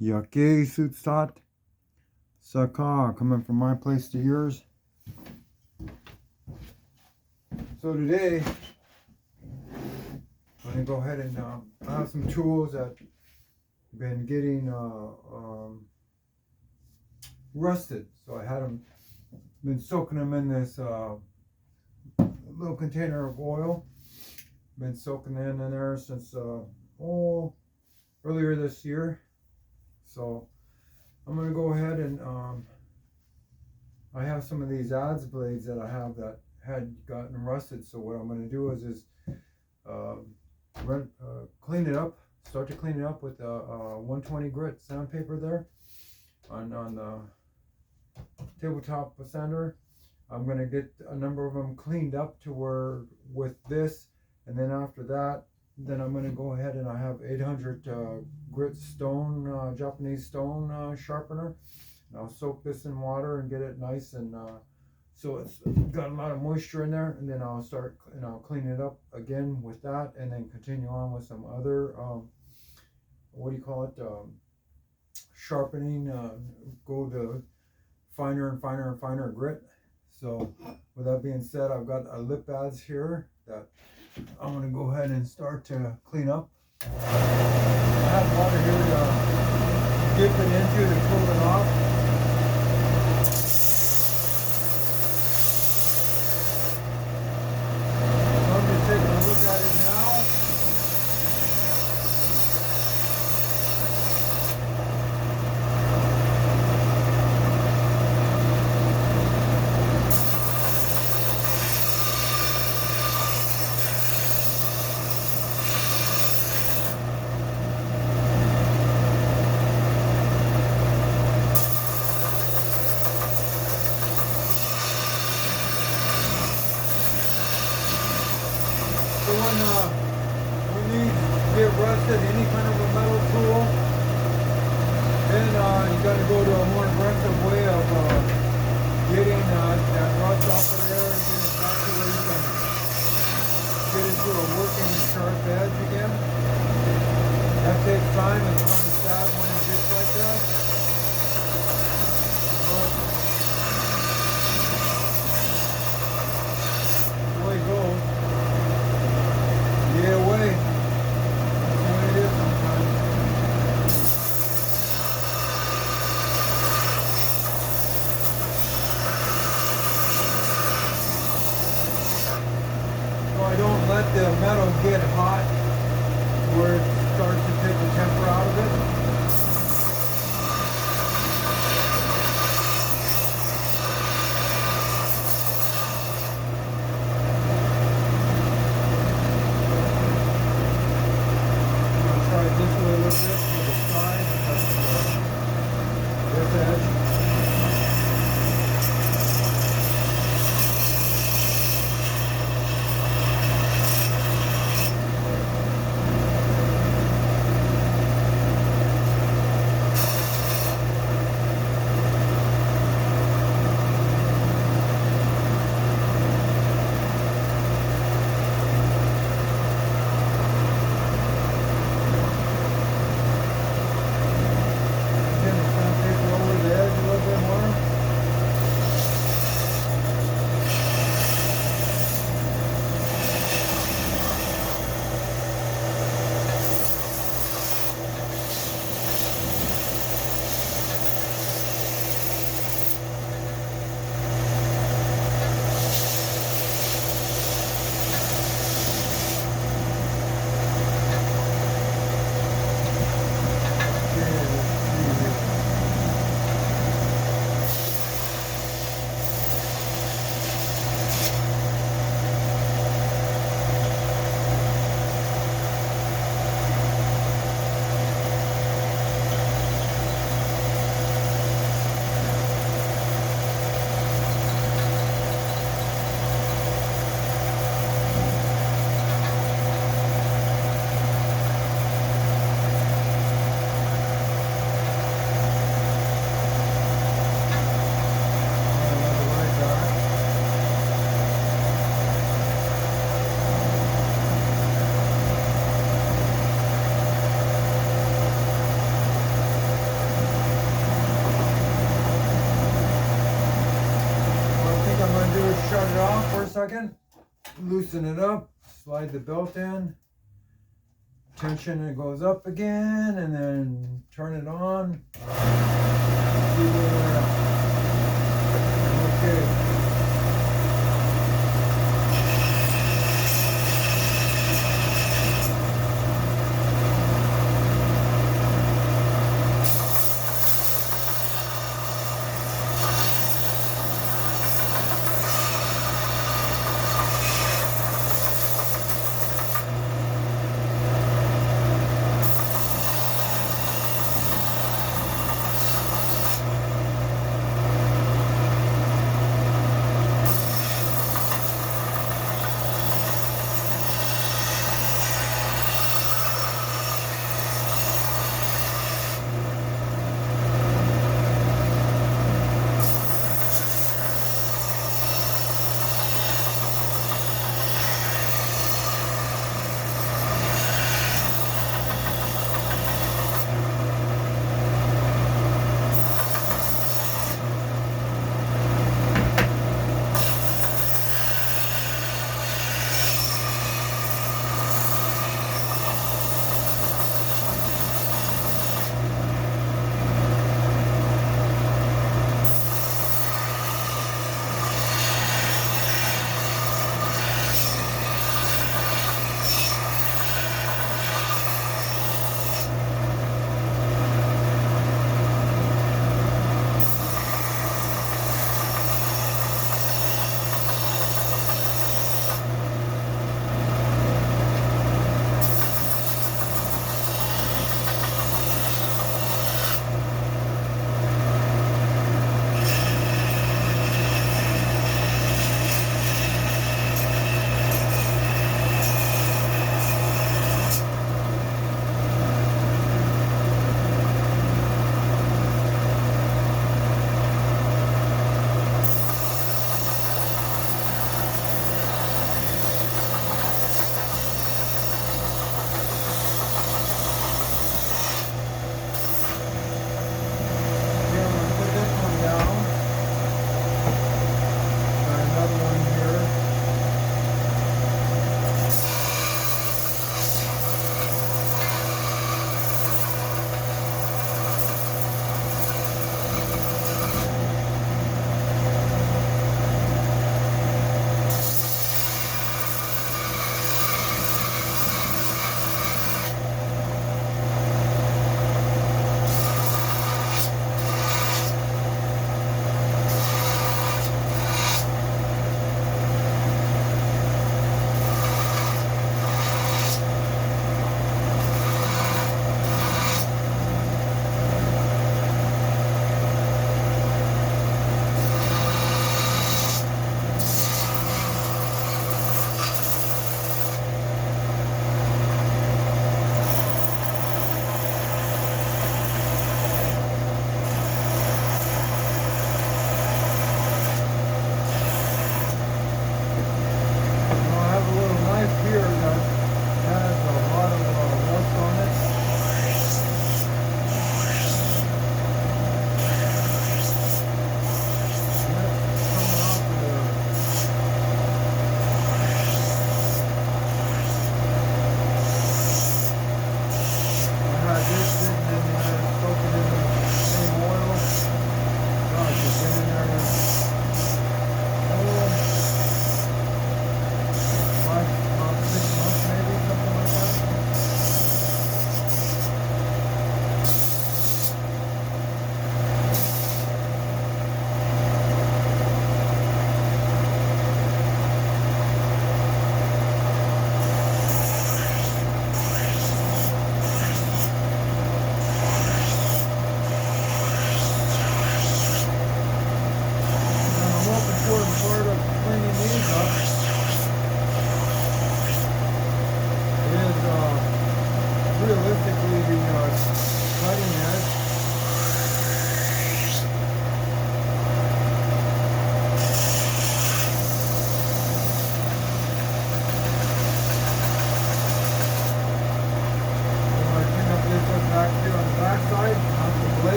Yake Sutsat Saka, coming from my place to yours. So today, I'm going to go ahead and I have some tools that have been getting rusted. So I had them, been soaking them in this little container of oil. Been soaking in there since earlier this year. So I'm going to go ahead and I have some of these adze blades that I have that had gotten rusted. So what I'm going to do is clean it up, start to clean it up with a 120 grit sandpaper there on the tabletop sander. I'm going to get a number of them cleaned up to where with this, and then after that, then I'm going to go ahead and I have 800 grit stone, Japanese stone sharpener. And I'll soak this in water and get it nice and so it's got a lot of moisture in there, and then I'll start and I'll clean it up again with that, and then continue on with some other what do you call it, sharpening, go to finer and finer and finer grit. So with that being said, I've got a lip adze here that I'm going to go ahead and start to clean up. I have water here to dip it into to cool it off. I'm just taking a look at it now. When these get rusted, any kind of a metal tool, then you got to go to a more aggressive way of getting that rust off of there and get it back to where you can get it to a working sharp edge again. That takes time. It's kind of sad when it gets like that. But the way it goes. Yeah, away. That's the way it is sometimes. So I don't let the metal get hot where it starts to take the temper out of it. second, loosen it up, slide the belt in, tension, it goes up again, and then turn it on. See where we're at. Okay.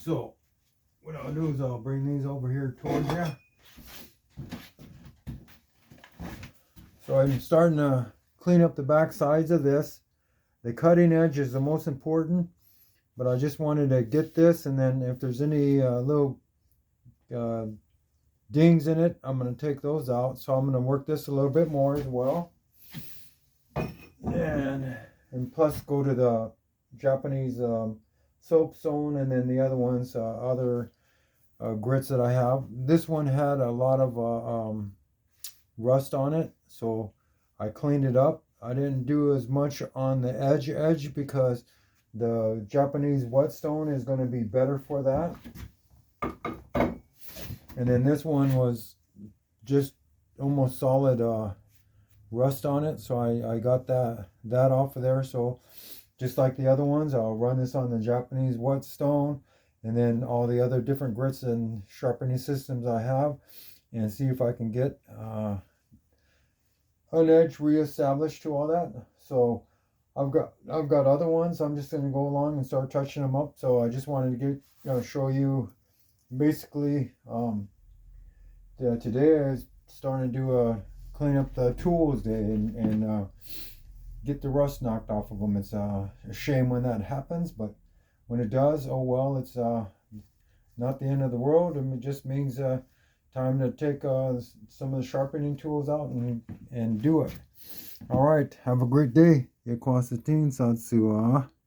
So what I'll do is I'll bring these over here towards you. So I'm starting to clean up the back sides of this. The cutting edge is the most important, but I just wanted to get this, and then if there's any little dings in it, I'm going to take those out. So I'm going to work this a little bit more as well. And plus go to the Japanese soapstone, and then the other ones, other grits that I have. This one had a lot of rust on it, so I cleaned it up. I didn't do as much on the edge because the Japanese whetstone is going to be better for that. And then this one was just almost solid rust on it, so I got that off of there. So just like the other ones, I'll run this on the Japanese whetstone, and then all the other different grits and sharpening systems I have, and see if I can get an edge reestablished to all that. So I've got other ones. I'm just going to go along and start touching them up. So I just wanted to show you basically today I was starting to do clean up the tools day and get the rust knocked off of them. It's a shame when that happens, but when it does, oh well, it's not the end of the world. It just means time to take some of the sharpening tools out and do it. All right, have a great day. よくお過ごしください。